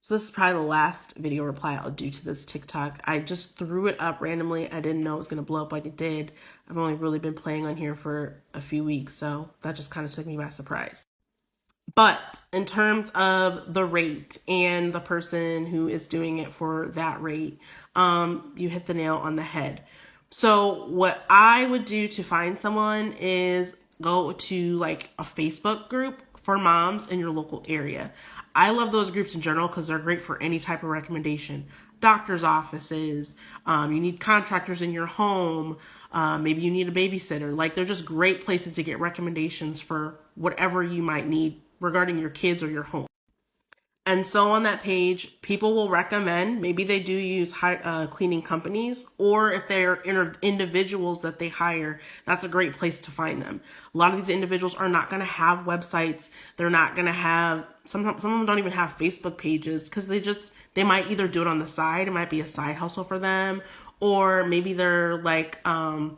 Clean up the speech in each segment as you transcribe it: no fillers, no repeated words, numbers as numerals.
So this is probably the last video reply I'll do to this TikTok. I just threw it up randomly. I didn't know it was going to blow up like it did. I've only really been playing on here for a few weeks, so that just kind of took me by surprise. But in terms of the rate and the person who is doing it for that rate, you hit the nail on the head. So what I would do to find someone is go to like a Facebook group for moms in your local area. I love those groups in general because they're great for any type of recommendation. Doctor's offices, you need contractors in your home, maybe you need a babysitter. Like, they're just great places to get recommendations for whatever you might need regarding your kids or your home. And so on that page, people will recommend, maybe they do use cleaning companies, or if they're individuals that they hire, that's a great place to find them. A lot of these individuals are not going to have websites. They're not going to have, some of them don't even have Facebook pages because they might either do it on the side. It might be a side hustle for them, or maybe they're like a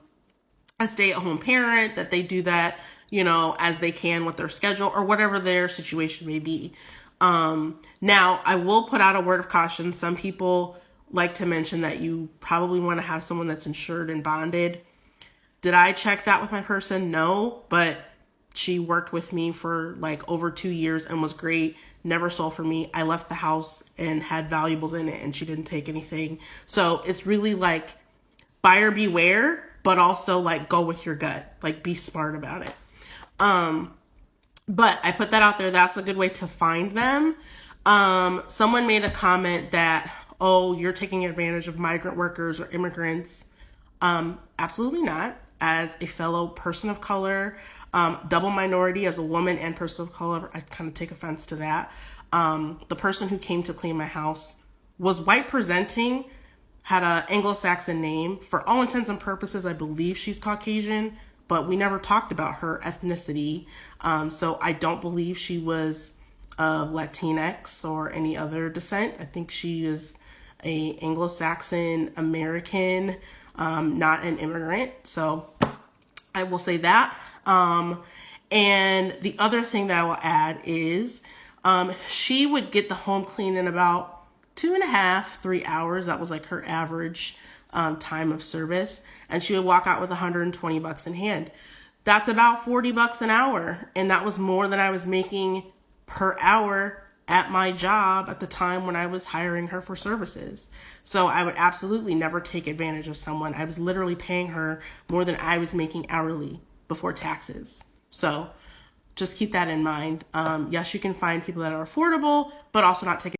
stay-at-home parent that they do that, as they can with their schedule or whatever their situation may be. Now, I will put out a word of caution. Some people like to mention that you probably want to have someone that's insured and bonded. Did I check that with my person? No, but she worked with me for like over 2 years and was great. Never stole from me. I left the house and had valuables in it and she didn't take anything. So it's really like buyer beware, but also like go with your gut, like be smart about it. But I put that out there. That's a good way to find them. Someone made a comment that, oh, you're taking advantage of migrant workers or immigrants. Absolutely not. As a fellow person of color, double minority, as a woman and person of color, I kind of take offense to that. The person who came to clean my house was white presenting, had an Anglo-Saxon name. For all intents and purposes, I believe she's Caucasian, but we never talked about her ethnicity. So I don't believe she was of Latinx or any other descent. I think she is a Anglo-Saxon American, not an immigrant. So I will say that. And the other thing that I will add is she would get the home clean in about 2.5, 3 hours. That was like her average time of service, and she would walk out with $120 in hand. That's about $40 an hour, and that was more than I was making per hour at my job at the time when I was hiring her for services. So I would absolutely never take advantage of someone. I was literally paying her more than I was making hourly before taxes. So just keep that in mind. Yes, you can find people that are affordable, but also not take